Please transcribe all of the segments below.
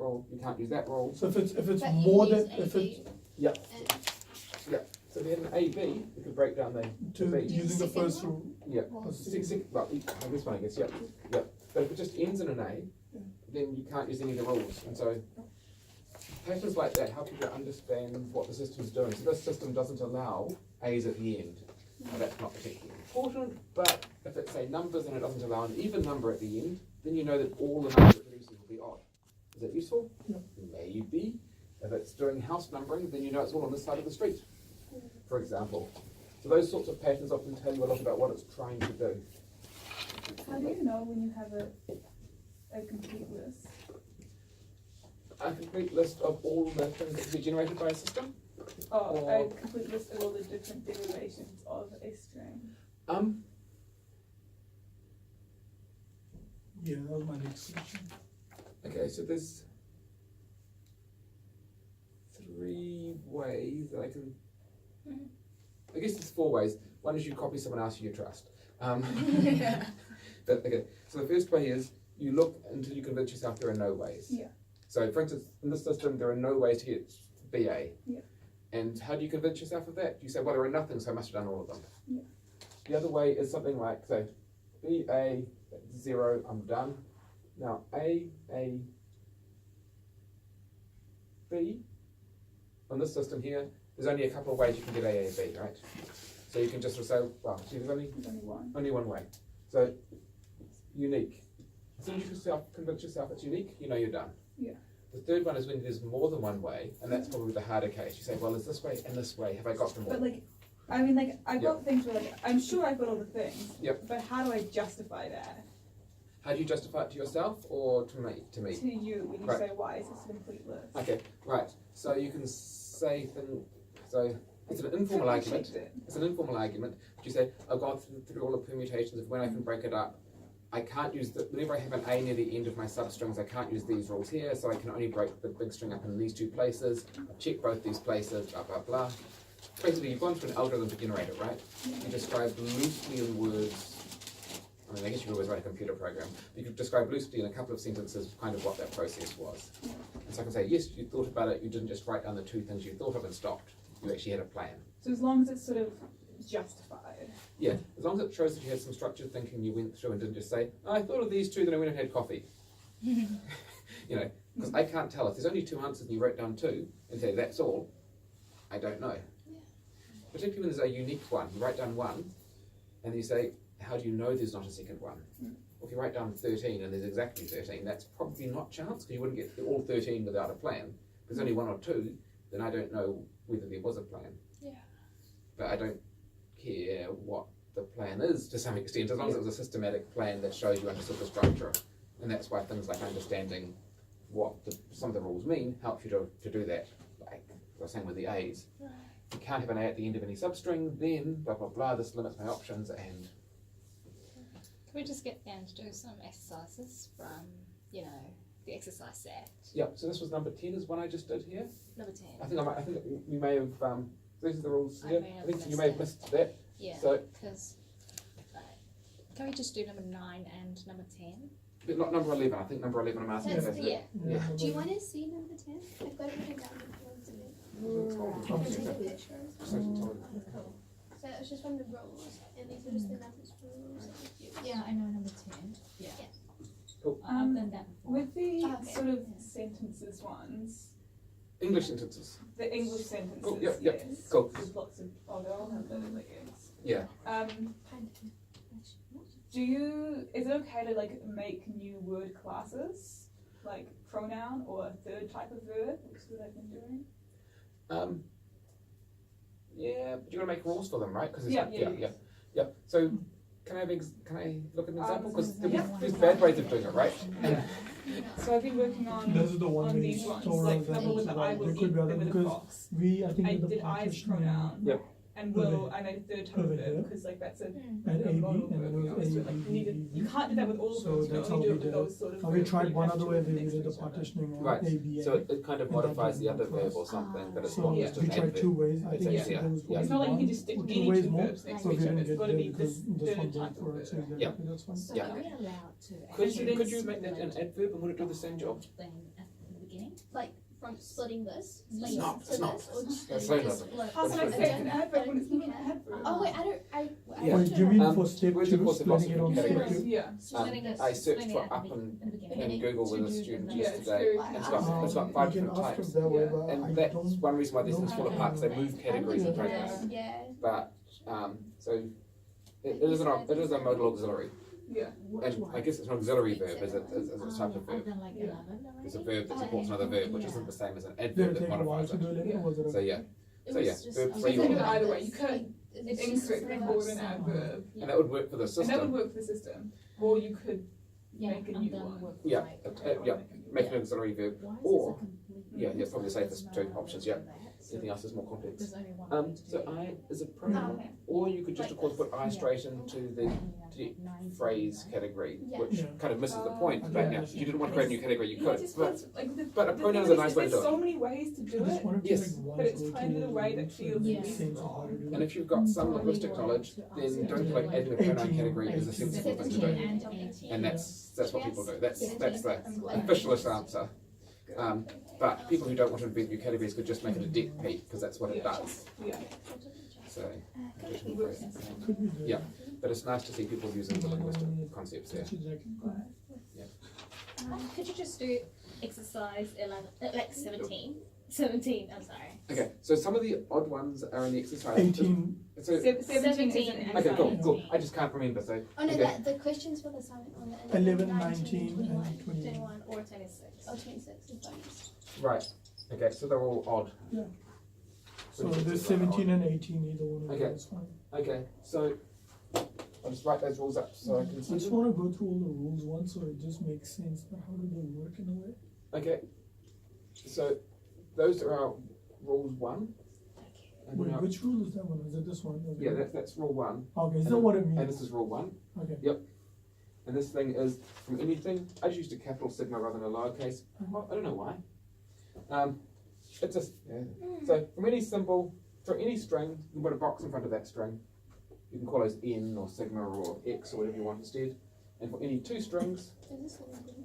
rule, you can't use that rule. So if it's But more you than use if A, it's B, Yep. and Yeah. So if you had an A, B, you could break down the to B. Use using the second first one? rule. Yeah. Well, Well, this one I guess, yep. Yep. But if it just ends in an A, then you can't use any of the rules. And so patterns like that help you to understand what the system's doing. So this system doesn't allow A's at the end. Now that's not particularly important, but if it's say numbers and it doesn't allow an even number at the end, then you know that all the numbers it produces will be odd. Is that useful? Yeah. Maybe. If it's doing house numbering, then you know it's all on this side of the street, for example. So those sorts of patterns often tell you a lot about what it's trying to do. How do you know when you have a complete list? A complete list of all the things that can be generated by a system? Oh, Or- a complete list of all the different derivations of a string. Yeah, that was my next question. Okay, so there's 3 ways that I can. I guess there's 4 ways. One is you copy someone else you trust. Yeah. But okay, so the first way is you look until you convince yourself there are no ways. Yeah. So for instance, in this system, there are no ways to get BA. Yeah. And how do you convince yourself of that? You say, well, there are nothing, so I must have done all of them. Yeah. The other way is something like, so BA, 0, I'm done. Now A, B, on this system here, there's only a couple of ways you can get A, B, right? So you can just sort of say, well, see, there's There's only one. only one way. So, unique. As soon as you convince yourself it's unique, you know you're done. Yeah. The third one is when there's more than one way, and that's probably the harder case. You say, well, there's this way and this way. Have I got them all? But like, I mean, like, I've got things where like, I'm sure I've got all the things. Yep. But how do I justify that How do you justify it to yourself or to me? to you when you Right. say, why is this a complete list? Okay, right. So you can say things. So it's an informal I argument. checked it. It's an informal argument. But you say, I've gone through all the permutations of when I can break it up. I can't use whenever I have an A near the end of my substrings, I can't use these rules here, so I can only break the big string up in these 2 places. I've checked both these places, blah, blah, blah. Basically, you've gone through an algorithm to generate it, right? You describe loosely in words, I mean, I guess you could always write a computer program. You could describe loosely in a couple of sentences kind of what that process was. And so I can say, yes, you thought about it, you didn't just write down the 2 things you thought of and stopped. You actually had a plan. So as long as it's sort of justified. Yeah, as long as it shows that you had some structured thinking you went through and didn't just say, oh, I thought of these 2, then I went and had coffee. You know, because I can't tell. If there's only 2 answers and you wrote down 2 and say that's all, I don't know. Yeah. Particularly when there's a unique one. You write down 1 and then you say, how do you know there's not a second one? Or if you write down 13 and there's exactly 13, that's probably not chance because you wouldn't get all 13 without a plan. If there's only 1 or 2, then I don't know whether there was a plan. Yeah. But I don't care what the plan is to some extent, as long as it was a systematic plan that shows you understood the structure. And that's why things like understanding what some of the rules mean helps you to do that. Like I was saying with the A's. Right. You can't have an A at the end of any substring, then blah blah blah, this limits my options and Can we just get Dan to do some exercises from, you know, the exercise set? yeah, so this was number 10 is one I just did here. Number 10. I think we may have these are the rules I here. may have I think you missed may have it. missed that. Yeah, So because can we just do number 9 and number 10? but not number 11, I think number 11 I'm asking That's, about. yeah. Yeah. Do you want to see number 10? I've got it written down if you want to see it. Okay. Can I take a picture? Cool. So it's just from the rules, and these are just the methods for the rules that we use. Yeah, I know number 10. Yeah. Cool. I've done that before. With the Okay. sort of sentences ones, English sentences. the English sentences, Oh, yep, yep. yes. Cool. There's lots of, oh, they all have the letters. Yeah. Is it okay to like make new word classes, like pronoun or a third type of verb, which is what I've been doing? Yeah, but you're gonna make rules for them, right? Because Yeah. So can I look at an example? Because yeah. there's bad ways of doing it, right? Yeah. So I've been working on This is the one we these ones, store like as number with the I will there eat, could be the other with a because fox. we I think I with the did I's partitioning pronoun. Yep. And Over will, I made a third type Over of here. verb because like that's a and a AB model and then verb. it was So, A, like, B, B, you can't do that with all So verbs. You that's can how only do we it with did those sort of Now we verbs tried where you one have other two way of where them we next did to the each other. partitioning on Right. ABA. So it kind of And that modifies the didn't other work verb for or us. something, but it's So not Yeah. just we an tried adverb. 2 ways. I It's think easier. there was Yeah. It's not like you can just stick or any 2 ways two more. verbs next So to we each other. didn't It's get got to there be because this this third one type worked of for us. So verb. Yeah. exactly, that's fine. So Yeah. are we allowed to Could add you make that an adverb and would it do the same job? thing at the beginning? splitting this? It's Like not, to it's not. this, or just It's splitting not. this? Like, How can I That's say fine. an adverb when it's not an adverb? oh wait, I don't. Yeah. Wait, do you mean Um, for step words, 2, of course, have lots splitting of it on different step categories. 2? Yeah. I searched for up in Google with a student Yeah, just it's today. very It's confusing. got, it's got You 5 can different ask types. them that way, Yeah. but And I that's don't. one reason why these things fall don't apart, because they know. move categories in Yeah, progress. yeah. But, so, it is a modal auxiliary. Yeah. And I guess it's an auxiliary verb as a type of verb. Yeah. It's a verb that supports another verb, which isn't the same as an Did adverb it that take a while modifies to do it. 11 Yeah. or was it? So yeah, It So, was yeah, just- verb I was three thinking or- either way, this, you could like, it's incorrectly just call it an like- adverb. and that would work for the And that would system. work for the system. Or you could make a new one. Yeah, yeah, make an auxiliary verb, or yeah, it's probably the safest two options. Yeah, anything else is more complex. So I is a pronoun, Okay. or you could just of course put I straight into the phrase category, Yeah. which Yeah. kind of misses the Oh, point. But yeah. yeah, if you didn't want to create a new category, you Yeah, could. just But because, like, but a the pronoun thing is a nice way to there's do it. so many ways to I do just it, wanted to Yes. like once but it's go trying to do through the way that rules so feels it Yeah. makes sense of how to do And it. if you've got some linguistic knowledge, then don't feel like adding a pronoun category is a sensible thing to do. And that's what people do. That's the officialist answer. But people who don't want to invent new categories could just make it a deck P, because that's what it does. yeah. So, additional Works. phrase. Could be the- Yeah. But it's nice to see people using the linguistic concepts there. Touch it, Jackie. Could you just do exercise 11, like 17? 17, I'm sorry. Okay, so some of the odd ones are in the exercise. 18. So, 17 is an and okay, cool, exercise. cool. I just can't remember, so. Oh no, okay. the questions for the assignment on the 11, 19, 19, 21. and 21. 21 or 26. Oh, 26 is bonus. Right. Okay, so they're all odd. Yeah. So 26 there's is not 17 odd. and 18, either one of Okay. them is fine. Okay, so I'll just write those rules up so I can I see just them. want to go through all the rules once so it just makes sense, but how do they work in a way? Okay, so those are our rules 1. And Wait, now- which rule is that one? Is it this one? Okay. yeah, that's rule 1. Okay, is that what it And means? this is rule 1. Okay. And this thing is from anything. I just used a capital sigma rather than a lowercase. Oh, I don't know why. It's just yeah. So from any symbol, for any string, you can put a box in front of that string. You can call those n or sigma or x or whatever you want instead. And for any 2 strings, Is this the one thing?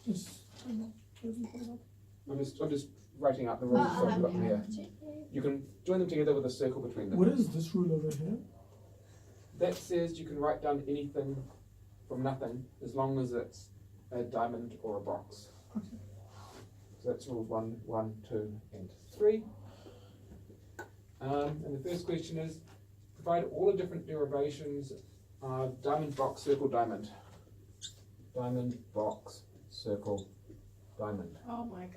Just, I'm just writing out the rules so I've got them here. You can join them together with a circle between them. what is this rule over here? That says you can write down anything from nothing as long as it's a diamond or a box. Okay. So that's rules 1, 1, 2, and 3. And the first question is, provide all the different derivations of diamond, box, circle, diamond. Diamond, box, circle, diamond. Oh my god.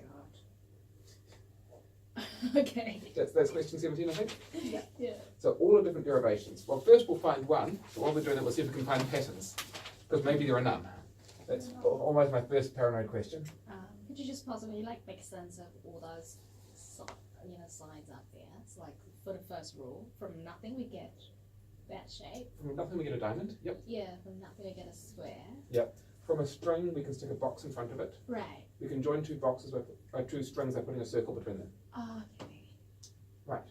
Okay. That's question 17, I think. Yeah. So all the different derivations. Well, first we'll find one. So while we're doing it, we'll see if we can find patterns. Because maybe there are none. That's almost my first paranoid question. Could you just possibly like make sense of all those signs up there? It's like for the first rule, from nothing we get that shape. From nothing we get a diamond. Yep. Yeah, from nothing we get a square. From a string, we can stick a box in front of it. Right. We can join 2 boxes by 2 strings by putting a circle between them. Okay. Right.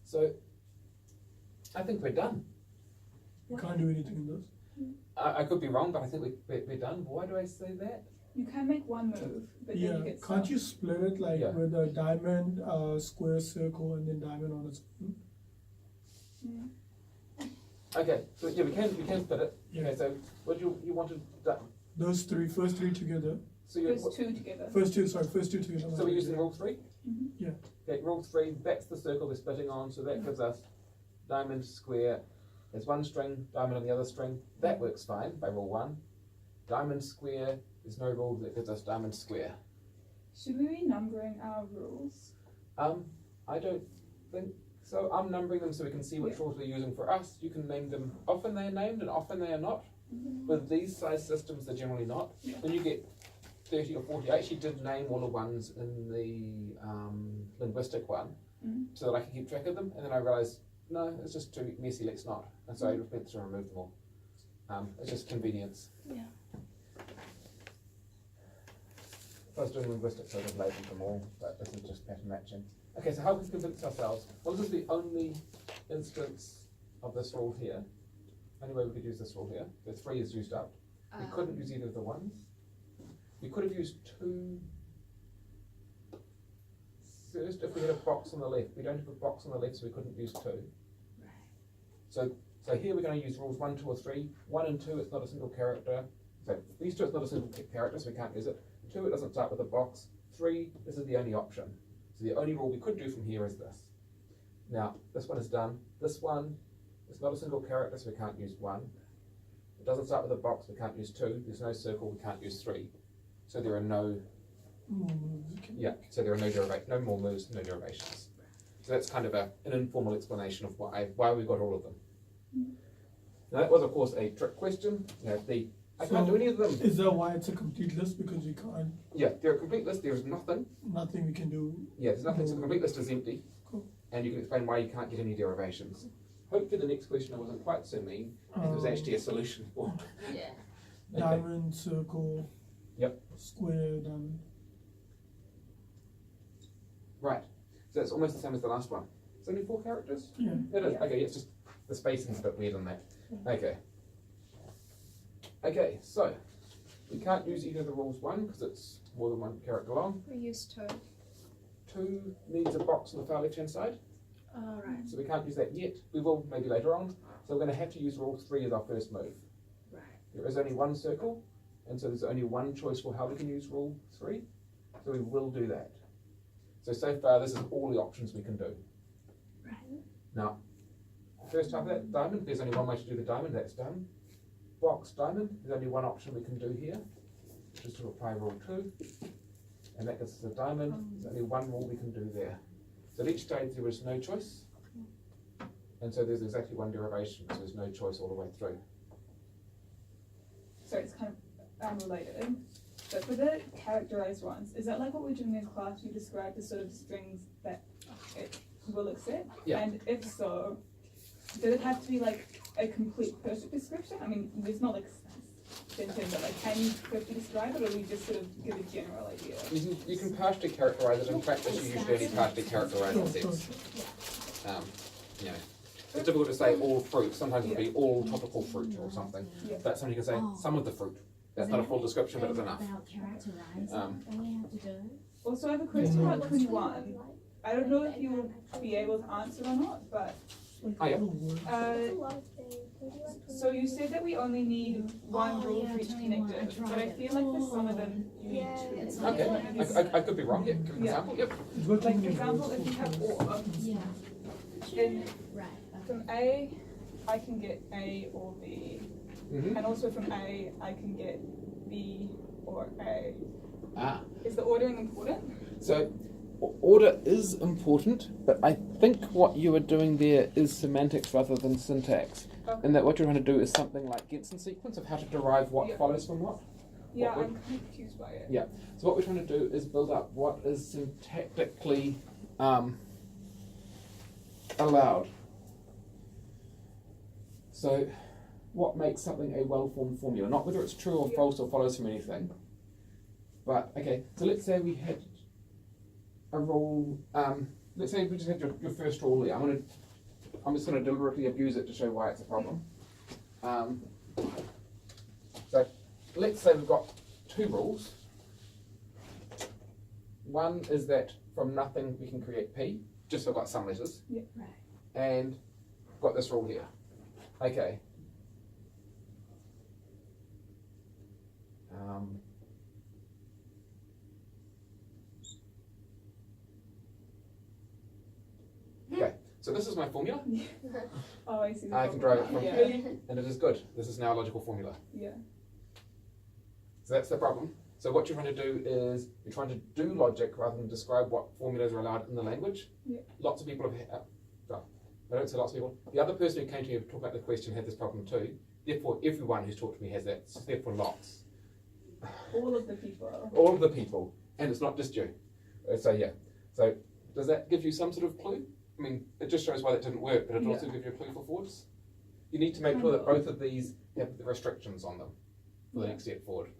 So, I think we're done. You can't do anything in this. I could be wrong, but I think we're done. Why do I say that? You can make one move, but then Yeah, you get can't stuck. you split it like Yeah. with a diamond, square, circle, and then diamond on its own? Okay, so yeah, we can split it. Yeah. Okay, so what you wanted that? Those first three together. So you There's 2 together. First two together. so we're using rule 3. Mhm. Yeah. Okay, rule 3. That's the circle we're splitting on. So that gives us diamond, square. There's one string, diamond on the other string. That works fine by rule 1. Diamond, square. There's no rule that gives us diamond, square. Should we be numbering our rules? I don't think so. I'm numbering them so we can see which rules we're using for us. You can name them. Often they are named and often they are not. With these size systems, they're generally not. When you get 30 or 40, I actually did name all the ones in the linguistic one so that I could keep track of them. And then I realised, no, it's just too messy, let's not. And so I went through and removed them all. It's just convenience. Yeah. If I was doing linguistics, I would have labelled them all, but this is just pattern matching. Okay, so how can we convince ourselves? Well, this is the only instance of this rule here. Only way we could use this rule here. The 3 is used up. We couldn't use either of the ones. We could have used 2 first, if we had a box on the left, we don't have a box on the left, so we couldn't use 2. So here we're going to use rules 1, 2, or 3. 1 and 2, it's not a single character. So these 2, it's not a single character, so we can't use it. 2, it doesn't start with a box. 3, this is the only option. So the only rule we could do from here is this. Now, this one is done. This one, it's not a single character, so we can't use 1. It doesn't start with a box, we can't use 2. There's no circle, we can't use 3. So there are no, so there are no more moves, no derivations. So that's kind of an informal explanation of why we got all of them. Now that was of course a trick question. I can't do any of them. Is that why it's a complete list? Because we can't, Yeah, they're a complete list, there is nothing. nothing we can do. Yeah, there's nothing, so the complete list is empty. Cool. And you can explain why you can't get any derivations. Hopefully the next question I wasn't quite so mean, and there was actually a solution for. Yeah. Okay. Diamond, circle, Yep. square, diamond. Right, so it's almost the same as the last one. It's only 4 characters? Yeah. It is, Yeah. okay, it's just the spacing's a bit weird on that. Okay. Okay, so we can't use either of the rules 1 because it's more than 1 character long. We used to. 2 needs a box on the far left hand side, Alright. so we can't use that yet. We will maybe later on. So we're going to have to use rule 3 as our first move. Right. There is only 1 circle, and so there's only 1 choice for how we can use rule 3. So we will do that. So far this is all the options we can do. Right. Now, the first type of that, diamond, there's only 1 way to do the diamond, that's done. Box diamond, there's only 1 option we can do here, which is to apply rule 2. And that gives us a diamond, there's only 1 rule we can do there. So at each stage there is no choice. And so there's exactly 1 derivation, so there's no choice all the way through. So it's kind of unrelated. But for the characterized ones, is that like what we're doing in class? We describe the sort of strings that it will accept? Yeah. And if so, does it have to be like a complete perfect description? I mean, there's not like sentence, but like can you perfectly describe it, or we just sort of give a general idea? You can partially characterize it. In practice, you usually only partially characterize Sure, the sure. sets. You know, it's difficult to say all fruit. Sometimes it'll be all tropical fruit or something. Yeah. But somebody can say some of the fruit. That's not a full description, but it's enough. About characterize Um, all we have to do. Also, I have a question about 21. I don't know if you'll be able to answer or not, but Oh, yeah. Word. That's a lot of things. Would you like to- so you said that we only need 1 rule yeah, for each 21, I connector, tried but I it. feel like for some of them you need Yeah, 2. it's like- Okay, I could be wrong. Yeah, give an Yeah. example. Yep. It's got too Like for many example, words if you for have first. or, Yeah, then right. from A, I can get A or B. Mm-hmm. And also from A, I can get B or A. Ah, Is the ordering important? so order is important, but I think what you are doing there is semantics rather than syntax. Okay. And that what you're trying to do is something like Gensen sequence of how to derive what Yeah. follows from what. Yeah, What I'm kind of confused by it. Yeah. So what we're trying to do is build up what is syntactically allowed. So what makes something a well-formed formula? Not whether it's true or Yeah. false or follows from anything. But okay, so let's say we had a rule. Let's say we just had your first rule there. I'm just going to deliberately abuse it to show why it's a problem. So let's say we've got 2 rules. One is that from nothing we can create P, just so I've got some letters. Yeah. Right. And I've got this rule here. Okay. Okay, so this is my formula, Oh, I see. the I can problem. draw it from Yeah. P, and it is good. This is now a logical formula. Yeah. So that's the problem. So what you're trying to do is you're trying to do logic rather than describe what formulas are allowed in the language. Yeah. Lots of people have, well, I don't say lots of people. The other person who came to me to talk about the question had this problem too. Therefore, everyone who's talked to me has that. So therefore, lots. All of the people. All of the people, and it's not just you. So yeah. So does that give you some sort of clue? I mean, it just shows why that didn't work, but it also gives you a clue for forwards. You need to make sure that both of these have the restrictions on them for the Yeah. next step forward.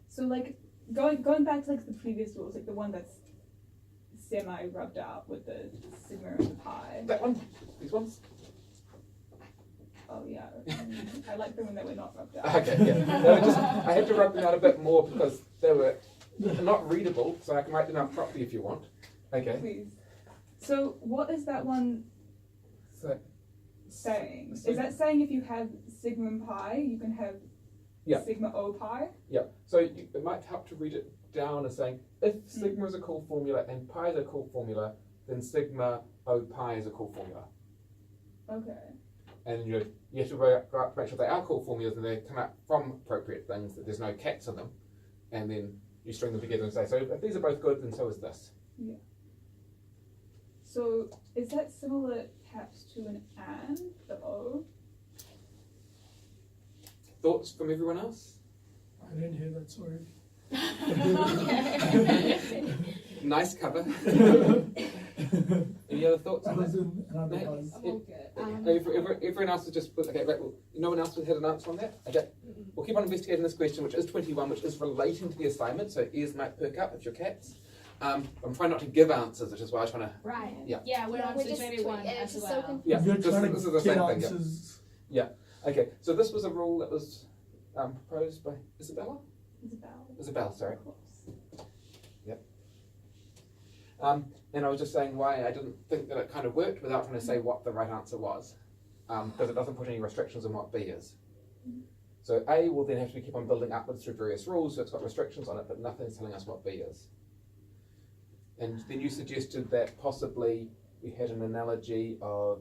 So like going back to like the previous rules, like the one that's semi rubbed out with the sigma and the pi. That one, these ones. Oh yeah. I like the one that we're not rubbed out. Okay, yeah. They were just, I had to rub them out a bit more because they were not readable, so I can write them out properly if you want. Okay. please. So what is that one So saying? So- Is that saying if you have sigma and pi, you can have Yeah. sigma o pi? yeah. So it might help to read it down as saying if sigma is a cool formula and pi is a cool formula, then sigma o pi is a cool formula. Okay. And you have to go out to make sure they are cool formulas and they come out from appropriate things, that there's no cats in them, and then you string them together and say, so if these are both good, then so is this. So is that similar perhaps to an and, the O? Thoughts from everyone else? I didn't hear that, sorry. Nice cover. Any other thoughts I on was that? in another No. buzz. I'm all good. Everyone else has just put, okay, right, well, no one else has had an answer on that? Okay, we'll keep on investigating this question, which is 21, which is relating to the assignment, so ears might perk up if you're cats. I'm trying not to give answers, which is why I'm trying to, Right. Yeah. Yeah, we're Yeah, on we're to just 21 yeah, as it's well. so confusing. yeah, You're this trying is the to same get thing, yeah. answers. Okay, so this was a rule that was proposed by Isabella? Isabel, sorry. And I was just saying why I didn't think that it kind of worked without trying to say what the right answer was, because it doesn't put any restrictions on what B is. So A will then have to keep on building upwards through various rules, so it's got restrictions on it, but nothing's telling us what B is. And then you suggested that possibly we had an analogy of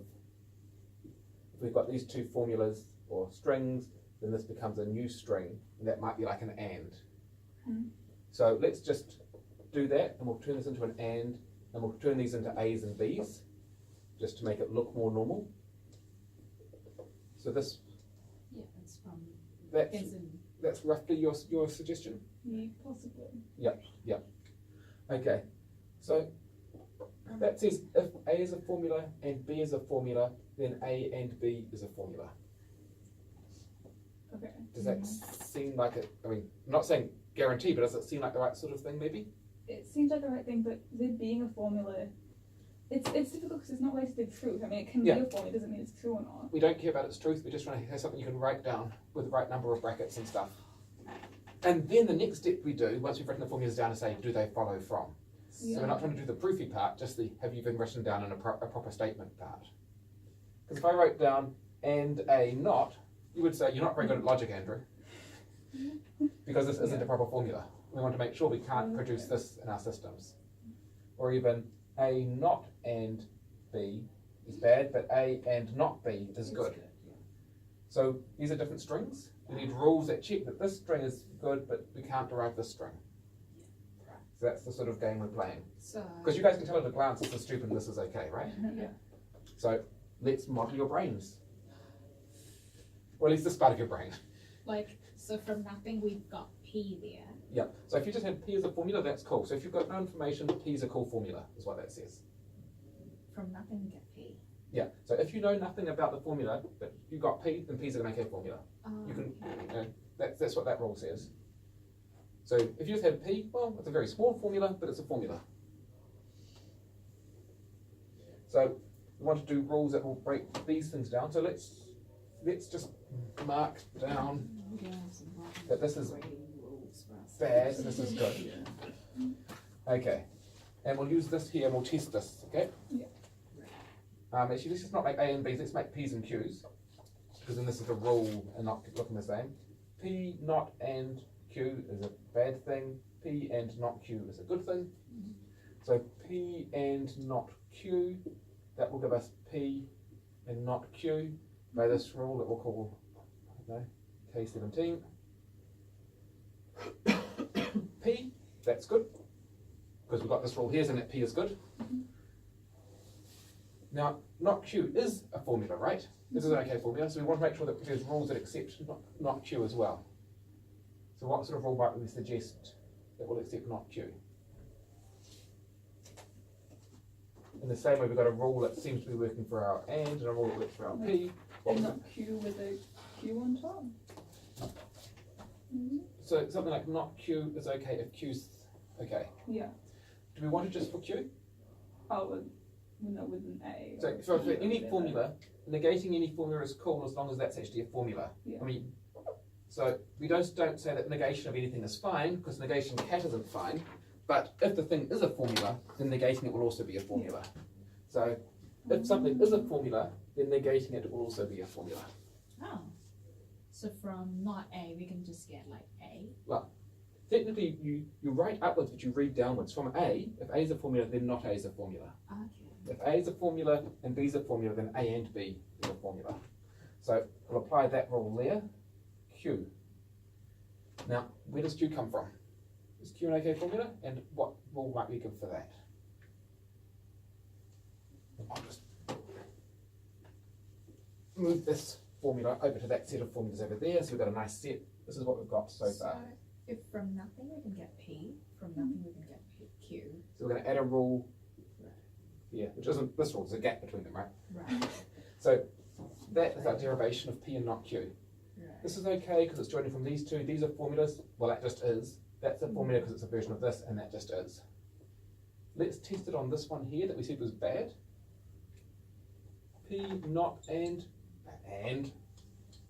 if we've got these two formulas or strings, then this becomes a new string, and that might be like an and. So let's just do that, and we'll turn this into an and we'll turn these into A's and B's, just to make it look more normal. So this, Yeah, it's from that's, isn't that's roughly your suggestion? Yeah, possibly. Okay, so that says if A is a formula and B is a formula, then A and B is a formula. Okay. Does that seem like it? I mean, I'm not saying guarantee, but does it seem like the right sort of thing, maybe? It seems like the right thing, but there being a formula, it's difficult because it's not related to truth. I mean, it can Yeah. be a formula, it doesn't mean it's true or not. We don't care about its truth, we're just trying to have something you can write down with the right number of brackets and stuff. And then the next step we do, once we've written the formulas down, is say, do they follow from? So we're not trying to do the proofy part, just the have you been written down in a proper statement part. Because if I wrote down and a not, you would say, you're not very good at logic, Andrew. Because this isn't a proper formula. We want to make sure we can't produce this in our systems. Or even a not and B is bad, but A and not B is good. So these are different strings. We need rules that check that this string is good, but we can't derive this string. So that's the sort of game we're playing. So, Because you guys can tell at a glance this is stupid and this is okay, right? Yeah. So let's model your brains. Or at least this part of your brain. so from nothing we've got P there. Yeah. So if you just had P as a formula, that's cool. So if you've got no information, P is a cool formula, is what that says. From nothing we get P. Yeah. So if you know nothing about the formula, but you got P, then P's going to make a formula. You can, that's what that rule says. So if you just had P, well, it's a very small formula, but it's a formula. So we want to do rules that will break these things down. So let's just mark down that this is bad and this is good. Okay. And we'll use this here and we'll test this, okay? Yeah. Actually, let's just not make A and B's, let's make P's and Q's. Because then this is the rule and not looking the same. P, not, and Q is a bad thing. P and not Q is a good thing. So P and not Q, that will give us P and not Q. By this rule that we'll call, I don't know, K17. P, that's good. Because we've got this rule here, so that P is good. Now, not Q is a formula, right? This is an okay formula, so we want to make sure that there's rules that accept not Q as well. So what sort of rule might we suggest that will accept not Q? In the same way, we've got a rule that seems to be working for our and a rule that works for our P. And not Q with a Q on top. So something like not Q is okay if Q's okay. Yeah. Do we want to just for Q? Oh, with an A. So or for Q or any whatever. formula, negating any formula is cool as long as that's actually a formula. Yeah. I mean, so we don't say that negation of anything is fine, because negation cat isn't fine, But if the thing is a formula, then negating it will also be a formula. So if something is a formula, then negating it will also be a formula. Oh. So from not A, we can just get like A. Technically, you write upwards, but you read downwards. From A, if A is a formula, then not A is a formula. Okay. If A is a formula and B is a formula, then A and B is a formula. So we'll apply that rule there. Q. Now, where does Q come from? Is Q an okay formula? And what rule might we give for that? I'll just move this formula over to that set of formulas over there. So we've got a nice set. This is what we've got so far. So if from nothing we can get P, from nothing we can get Q. So we're going to add a rule here, which isn't this rule. There's a gap between them, right? Right. So that is our derivation of P and not Q. Right. This is okay because it's joining from these two. These are formulas. Well, that just is. That's a formula because it's a version of this, and that just is. Let's test it on this one here that we said was bad. P, not, and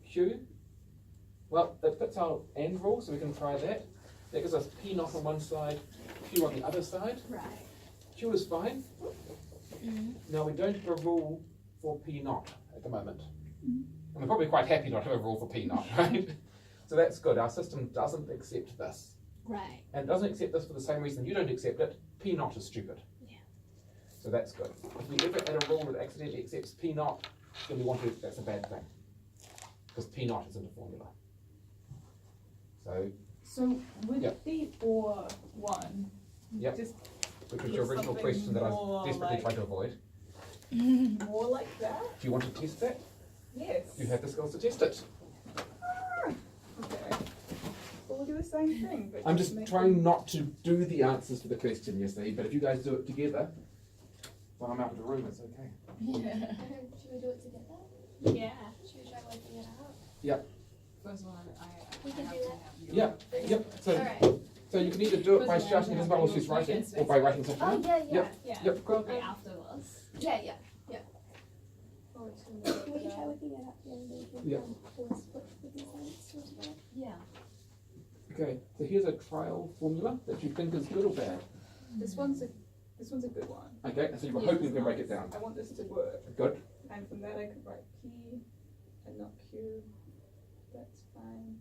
Q. Well, it fits our AND rule, so we can try that. That gives us P not on one side, Q on the other side. Right. Q is fine. Now we don't have a rule for P not at the moment. And we're probably quite happy not to have a rule for P not, right? So that's good. Our system doesn't accept this. Right. And it doesn't accept this for the same reason you don't accept it. P not is stupid. Yeah. So that's good. If we ever add a rule that accidentally accepts P not, then we want to, that's a bad thing. Because P not isn't a formula. So with Yep. the or one, Yep. just Which was your With original something question that I was more desperately like- trying to avoid. more like that? Do you want to test that? Yes. You have the skills to test it. Okay. Well, we'll do the same thing, but I'm just make trying them- not to do the answers to the question, you see, but if you guys do it together, while I'm out of the room, it's okay. Yeah. Should we do it together? Yeah. Should we try working it out? First one, We can have do to that. have you. Yeah. Yep, so Alright. so you can either do it by First one, shouting as have well as you just writing, against or by writing Oh, something. yeah, yeah. Yep. Yeah. Yep, cool. Probably afterwards. Yeah, yeah. Oh, We can try working it out here and then we Yeah. can always put the designs together. Yeah. Okay, so here's a trial formula that you think is good or bad. This one's a good one. Okay, so you were Yeah, hoping you could break it down. I want this to work. Good. And from that I could write P and not Q. That's fine.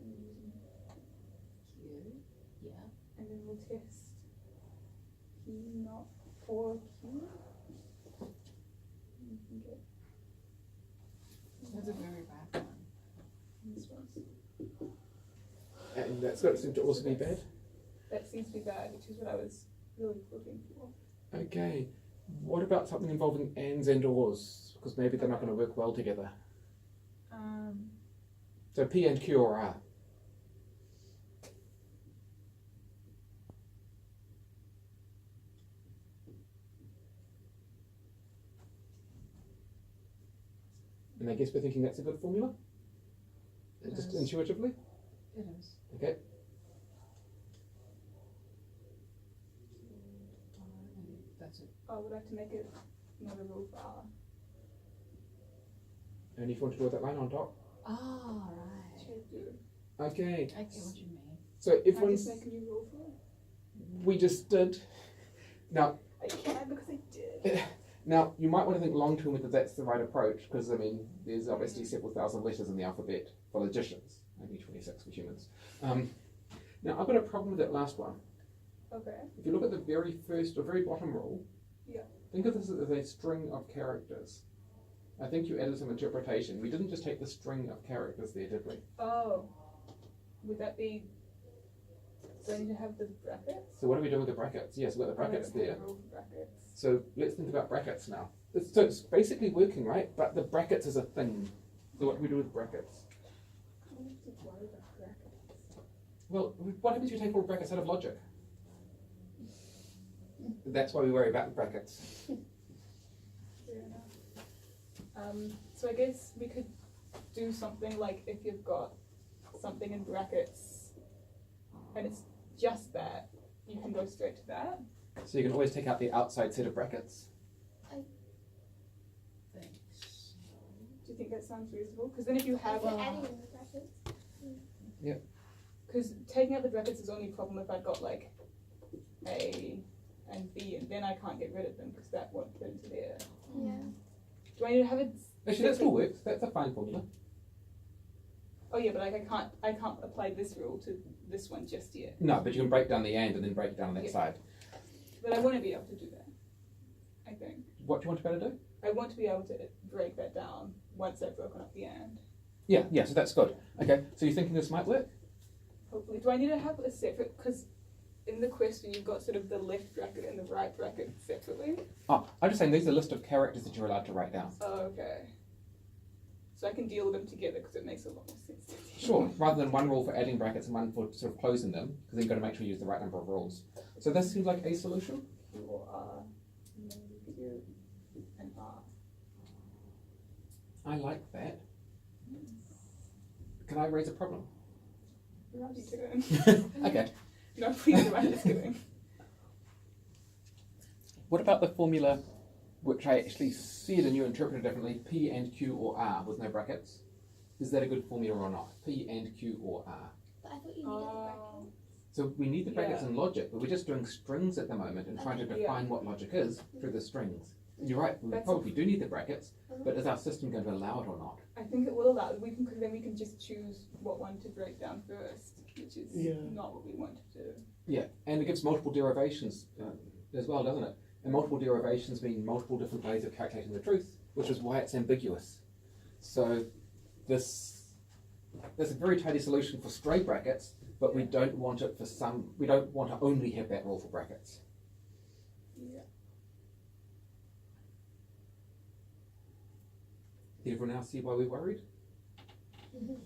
I'm using Q. Yeah. and then we'll test P not for Q. You can get That's a very bad one. this one. And that's got to also be bad. That seems to be bad, which is what I was really looking for. Okay, what about something involving ands and ors? Because maybe they're not going to work well together. So P and Q or R. And I guess we're thinking that's a good formula? Just Yes. intuitively? It is. Okay. That's it. I would like to make it not a rule for R. And if you want to draw that line on top. Oh, right. Should I do? Okay. I get what you mean. So Can I everyone's, just make a new rule for it? we just did. Now, I can because I did. now you might want to think long term whether that's the right approach, because I mean, there's obviously several thousand letters in the alphabet for logicians, maybe 26 for humans. Now I've got a problem with that last one. Okay. If you look at the very first or very bottom rule, Yeah. think of this as a string of characters. I think you added some interpretation. We didn't just take the string of characters there, did we? Oh. Would that be going to have the brackets? So what are we doing with the brackets? Yes, we've got the brackets Oh, that's there. the rule for brackets. So let's think about brackets now. So it's basically working, right? But the brackets is a thing. So what do we do with brackets? I don't have to worry about brackets. Well, what happens if you take all brackets out of logic? That's why we worry about the brackets. Fair enough. So I guess we could do something like if you've got something in brackets and it's just that, you can go straight to that. So you can always take out the outside set of brackets. Thanks. Do you think that sounds reasonable? Because then if you have If you're adding in the brackets. because taking out the brackets is only a problem if I've got like then I can't get rid of them because that won't fit into there. Yeah. Do I need to have it? Actually, that still works. That's a fine formula. Oh yeah, but like I can't apply this rule to this one just yet. No, but you can break down the and then break it down on that Yeah. side. But I want to be able to do that. I think What do you want to be able to do? I want to be able to break that down once I've broken up the and. Yeah, so that's good. Okay, so you're thinking this might work? Hopefully, do I need to have a separate? Because in the question you've got sort of the left bracket and the right bracket separately. Oh, I'm just saying these are a list of characters that you're allowed to write down. Oh, okay. So I can deal with them together because it makes a lot more sense. to me. Sure, rather than one rule for adding brackets and one for sort of closing them, because then you've got to make sure you use the right number of rules. So this seems like a solution. Q or R, and then Q and R. I like that. Can I raise a problem? You're turn. Okay. No, please do. I'm just kidding. What about the formula, which I actually said and you interpreted differently, P and Q or R with no brackets? Is that a good formula or not? P and Q or R? But I thought you needed the bracket. So we need the brackets Yeah. in logic, but we're just doing strings at the moment and trying to Yeah. define what logic is through the strings. You're right, we That's- probably do need the brackets, Uh-huh. but is our system going to allow it or not? I think it will allow. We can, because then we can just choose what one to break down first, which is Yeah. not what we want to do. Yeah, and it gives multiple derivations as well, doesn't it? And multiple derivations mean multiple different ways of calculating the truth, which is why it's ambiguous. So that's a very tidy solution for stray brackets, but we don't want it for some, we don't want to only have that rule for brackets. Yeah. Did everyone else see why we're worried? Mhm.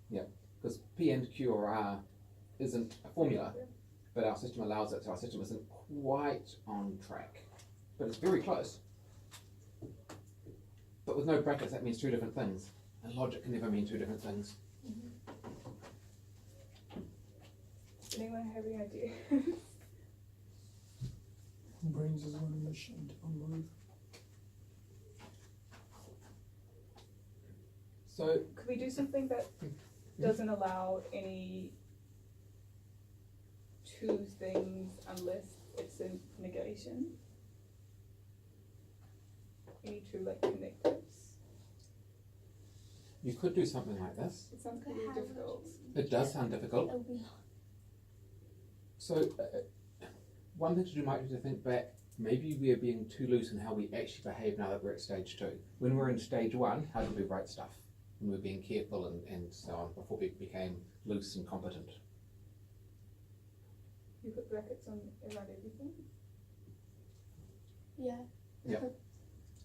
Yeah, because P and Q or R isn't a formula, but our system allows it, so our system isn't quite on track. But it's very close. But with no brackets, that means two different things. And logic can never mean two different things. Does anyone have any idea? Brains is gonna be shut down. So, Could we do something that doesn't allow any two things unless it's a negation? Any two like connectives? you could do something like this. It sounds Could pretty have difficult. It does sound difficult. It'll be So, one thing to do might be to think back, maybe we are being too loose in how we actually behave now that we're at stage 2. When we're in stage 1, how did we write stuff? When we were being careful and so on, before we became loose and competent. You put brackets on around everything? yeah.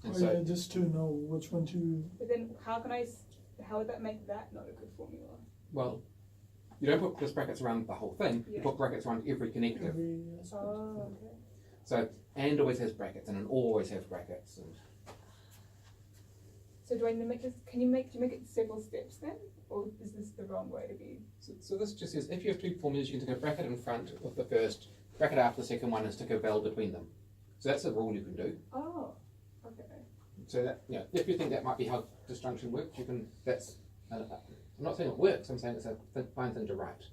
And Oh so, yeah, just to know which one to. But then how would that make that not a good formula? well, you don't put just brackets around the whole thing, you Yeah. put brackets around every connective. Every aspect. Oh, okay. So, and always has brackets, and an always has brackets. And So do I need to make this, do you make it several steps then? Or is this the wrong way to be? so this just says, if you have two formulas, you can stick a bracket in front of the first, bracket after the second one, and stick a vel between them. So that's a rule you can do. Oh, okay. So that, if you think that might be how disjunction works, you can, I'm not saying it works, I'm saying it's a fine thing to write.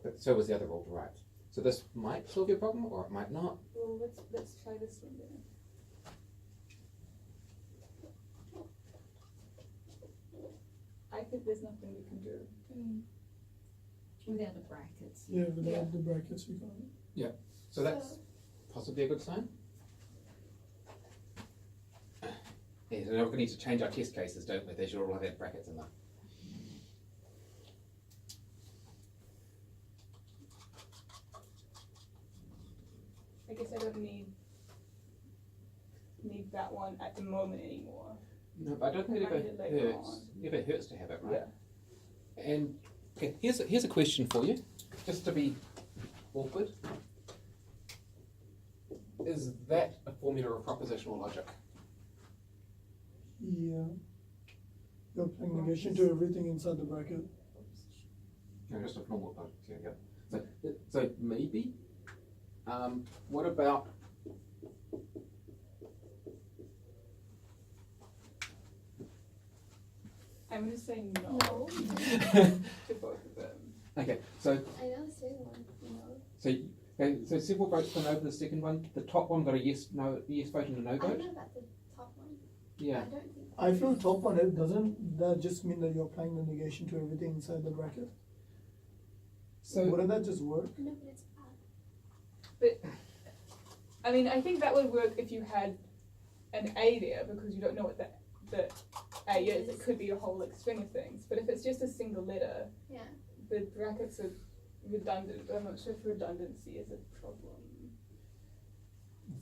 But so was the other rule to write. So this might solve your problem, or it might not. Well, let's try this one then. I think there's nothing we can do. Without the brackets. Yeah, without Yeah. the brackets we can't. So that's possibly a good sign. Yeah, so we're going to need to change our test cases, don't we? They should all have had brackets in them. I guess I don't need that one at the moment anymore. No, but I don't think it I might need it later hurts. on. Never hurts to have it, right? Yeah. And okay, here's a question for you, just to be awkward. Is that a formula of propositional logic? Yeah. You're applying negation to everything inside the bracket. No, just a normal logic. Yeah. So maybe. What about? I'm going to say no, No. to both of them. Okay, so I don't say one, you know. so Okay, so several votes went over the second one. The top one got a yes vote and a no I vote. know about the top one. Yeah. I don't think. I feel top one, it doesn't that just mean that you're applying the negation to everything inside the bracket? So Wouldn't that just work? No, but it's bad. But I mean, I think that would work if you had an A there, because you don't know what the A is. It could be a whole like string of things. But if it's just a single letter, Yeah. the brackets are redundant. But I'm not sure if redundancy is a problem.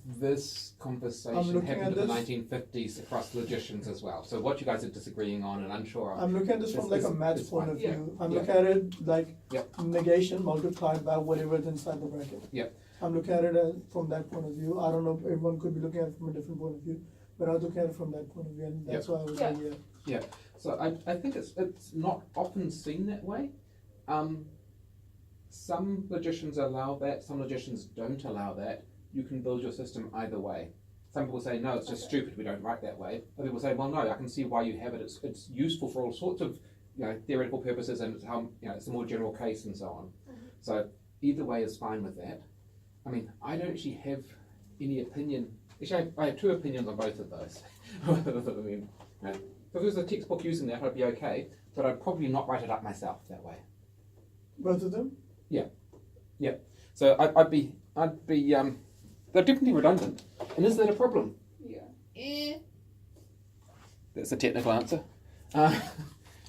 this I'm conversation looking happened at in the this. 1950s across logicians as well. So what you guys are disagreeing on and unsure of. I'm looking at this from like a maths It's point fine. of Yeah. view. I'm Yeah. looking at it like Yep. negation multiplied by whatever is inside the bracket. Yep. I'm looking at it as, from that point of view. I don't know if everyone could be looking at it from a different point of view, but I was looking at it from that point of view, and that's why I was like, yeah. So I think it's not often seen that way. Some logicians allow that, some logicians don't allow that. You can build your system either way. Some people say, no, it's just stupid, we don't write that way. Other people say, well, no, I can see why you have it. It's useful for all sorts of theoretical purposes, and it's how it's a more general case and so on. So either way is fine with that. I mean, I don't actually have any opinion. Actually, I have two opinions on both of those. I mean, if it was a textbook using that, I'd be okay, but I'd probably not write it up myself that way. Both of them? So I'd be they're definitely redundant. And is that a problem? Yeah. That's a technical answer.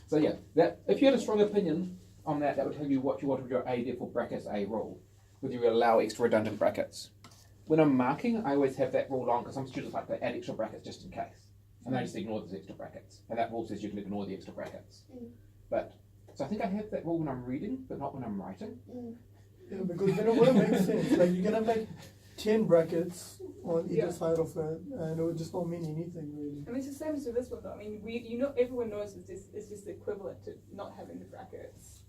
So yeah, that if you had a strong opinion on that, that would tell you what you want with your A, therefore brackets A rule. Whether you allow extra redundant brackets. When I'm marking, I always have that rule on because some students like to add extra brackets just in case. And I just ignore those extra brackets. And that rule says you can ignore the extra brackets. But so I think I have that rule when I'm reading, but not when I'm writing. Yeah, because then it wouldn't make sense. Like you can have like 10 brackets on either Yeah. side of it, and it would just not mean anything really. I mean, it's the same as with this one though. I mean, everyone knows it's just equivalent to not having the brackets.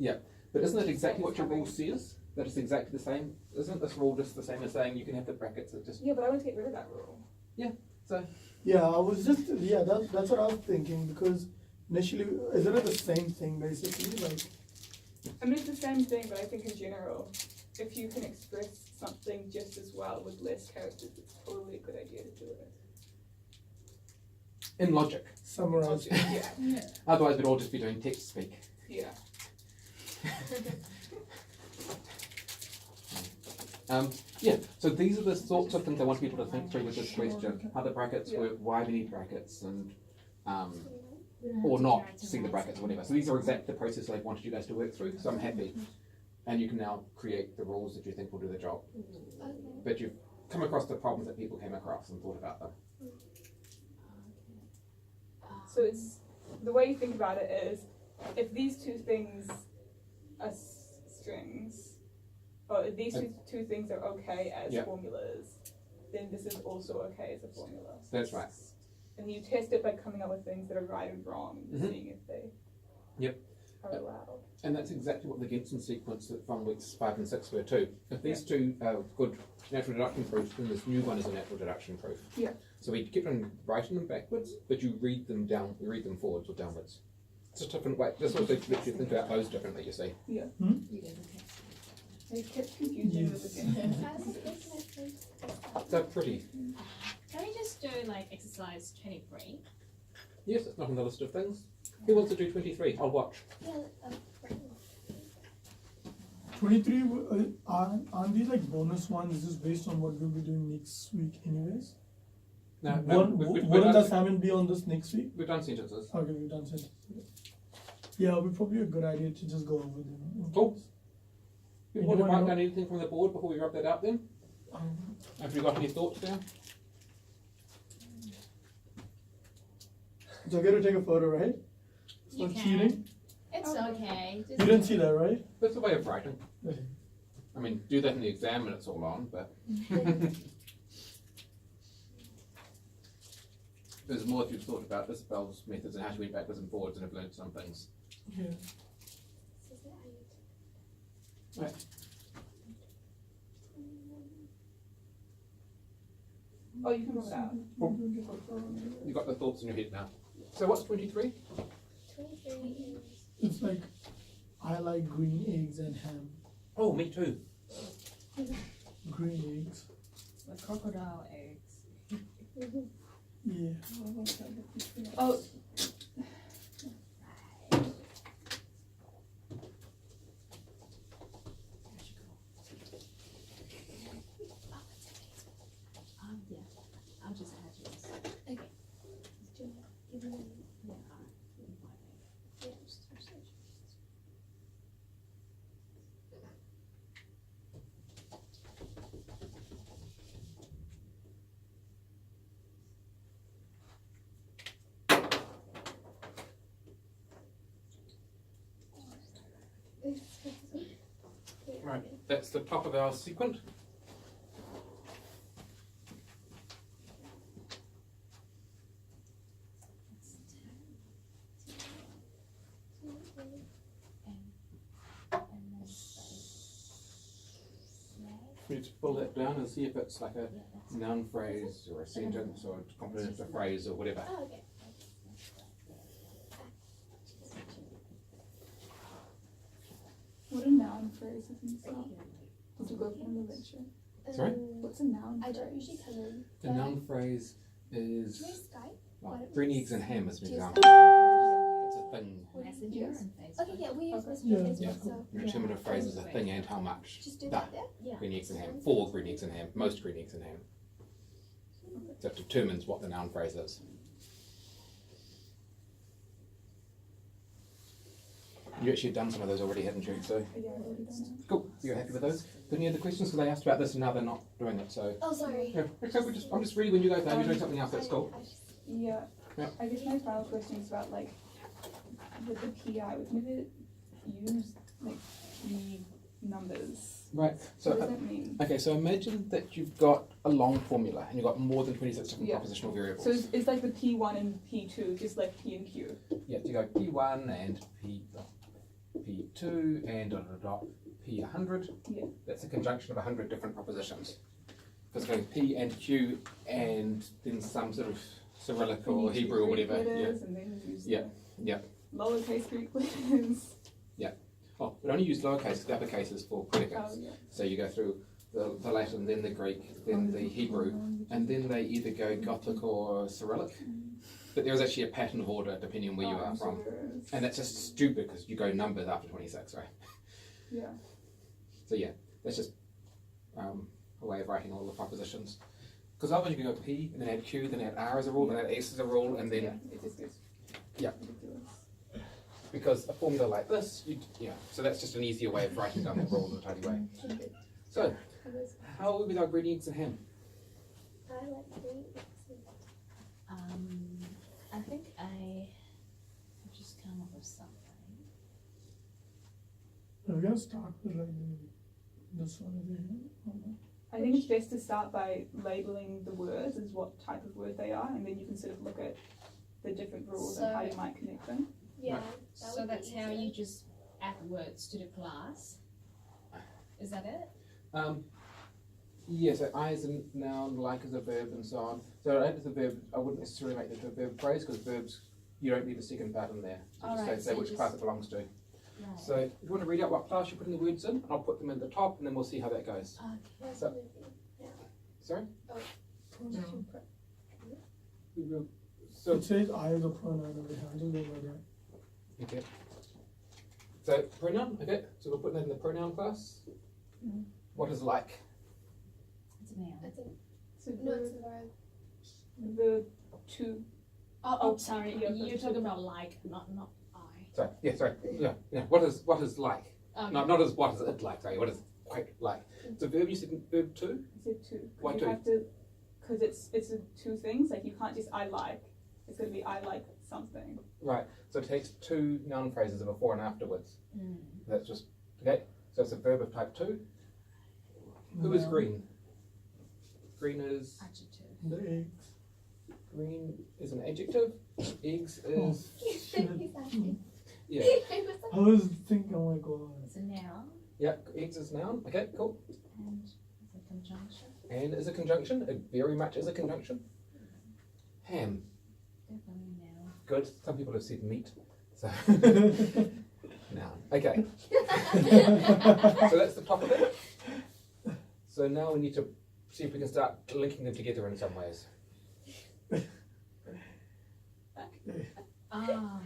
But isn't it exactly what your rule says? That it's exactly the same? Isn't this rule just the same as saying you can have the brackets that just Yeah, but I want to get rid of that rule. Yeah, I was just that's what I was thinking, because initially isn't it the same thing basically? Like I mean, it's the same thing, but I think in general, if you can express something just as well with less characters, it's totally a good idea to do it. in logic. summarize. Yeah, Otherwise we'd all just be doing text speak. yeah. So these are the sorts of things I want people to think through with this question. How the brackets work, why we need brackets, and or not see the brackets, whatever. So these are exactly the process I wanted you guys to work through, so I'm happy. And you can now create the rules that you think will do the job. Okay. But you've come across the problems that people came across and thought about them. So it's the way you think about it is, if these two things are strings, or if these two things are okay as Yeah. formulas, then this is also okay as a formula. That's right. And you test it by coming up with things that are right and wrong, and Mhm. seeing if they Yep. are allowed. And that's exactly what the Genson sequence from weeks 5 and 6 were too. If these two are good natural deduction proofs, then this new one is a natural deduction proof. Yeah. So we keep on writing them backwards, but you read them forwards or downwards. It's a different way. This also lets you think about those differently, you see. You did, okay. I kept confusing with the game. They're pretty. Can we just do like exercise 23? Yes, it's not on the list of things. Who wants to do 23? I'll watch. Yeah, 23 aren't these like bonus ones? This is based on what we'll be doing next week anyways. No, Wouldn't the assignment be on this next week? we've done sentences. Okay, we've done sentences. Yeah, it would probably be a good idea to just go over them. Cool. You want to Anyone write know- down anything from the board before we wrap that out then? Have you got any thoughts down? It's okay to take a photo, right? It's You not can. cheating. It's okay. Just You didn't see that, right? That's a way of writing. Okay. I mean, do that in the exam and it's all on, but there's more if you've thought about Isabel's methods and how she went backwards and forwards and have learned some things. Yeah. Oh, you can rub it out. You've got the thoughts in your head now. So what's 23? 23 is. It's like I like green eggs and ham. Oh, me too. green eggs. Like crocodile eggs. Yeah. Oh, Yeah, I'll just add yours. Okay. Do you give me Yeah, yeah, just research. Right, that's the top of our sequence. and then We need to pull that down and see if it's like a noun phrase or a sentence or a complement of a phrase or whatever. Oh, okay. what a noun phrase is in start. Did you go from the lecture? Sorry? What's a noun I phrase? don't usually come in. The noun phrase Do we is Skype? like green eggs and ham as an Do you example. It's a thing. Messenger Yes. and Facebook. Okay, yeah, we use Okay. Messenger Yeah. Facebook, Yeah. so Your imperative phrase is a thing and how much. just do Da. that there. Yeah. Green eggs and ham. For green eggs and ham. Most green eggs and ham. So it determines what the noun phrase is. You actually have done some of those already, haven't you? So Yeah, I've already done it. cool. You're happy with those? Any other questions? Because they asked about this and now they're not doing it. So Oh, sorry. yeah. Okay, I'm just ready when you guys know you're doing something else. That's cool. I just, Yeah. Yeah. I guess my final question is about like with the PI, we've never used like P numbers. Right. What So does that mean? okay. So imagine that you've got a long formula and you've got more than 26 different Yeah. propositional variables. So is like the P1 and P2 just like P and Q? Yeah, you go P1 and P2 and dot dot dot P100. Yeah. That's a conjunction of 100 different propositions. Because going P and Q and then some sort of Cyrillic Then or you use Hebrew or Greek whatever. Yeah. letters and then you use Yeah, the yeah. lowercase Greek letters. Oh, we only use lowercase, the uppercase is for Oh predicates. yeah. So you go through the Latin, then the Greek, then the Hebrew, and then they either go Gothic or Cyrillic. But there is actually a pattern of order depending on where you Oh, are I'm from. sure there is. And that's just stupid because you go numbers after 26, right? Yeah. So yeah, that's just a way of writing all the propositions. Because otherwise you can go P, and then add Q, then add R as a rule, then add S as a rule, and then, Yeah, it just gets Yeah. ridiculous. because a formula like this, so that's just an easier way of writing down that rule in a tidy way. So, how are we with our green eggs and ham? I like green eggs. I think I have just come up with something. We're gonna start with like this one over here. I think it's best to start by labeling the words as what type of word they are, and then you can sort of look at the different rules and how you might connect them. Yeah. So that's how you just add words to the class. Is that it? Yeah, so I as a noun, like as a verb, and so on. So I add as a verb, I wouldn't necessarily make it a verb phrase because verbs, you don't need a second part in there. You just Alright, say so which just- class it belongs to. Right. So if you want to read out what class you're putting the words in, I'll put them at the top and then we'll see how that goes. Okay. So- Sorry? We will- So, It says I as a pronoun over here. I just don't know that. okay. So pronoun, okay, so we'll put that in the pronoun class. Mhm. What is like? It's a noun. That's a, So no, it's a verb. the two. Oh, sorry. Yeah, You're that's talking it. about like, not I. Sorry, yeah. What is like? Okay. Not as what is it like, sorry, what is quite like? It's a verb, you said verb two? I said two. Why you two? have to, because it's a two things. Like you can't just I like. It's going to be I like something. Right, so it takes two noun phrases of before and afterwards. Mm. That's just, okay, so it's a verb of type two. Who is Noun, green? Green is, Adjective. The eggs. green is an adjective, eggs is, He's asking. yeah, I was thinking, oh my god. It's a noun yeah, eggs is noun, okay, cool. and it's a conjunction. And is a conjunction, it very much is a conjunction. Ham, Definitely a noun. good, some people have said meat, so, noun, okay. So that's the top of it. So now we need to see if we can start linking them together in some ways. Ah,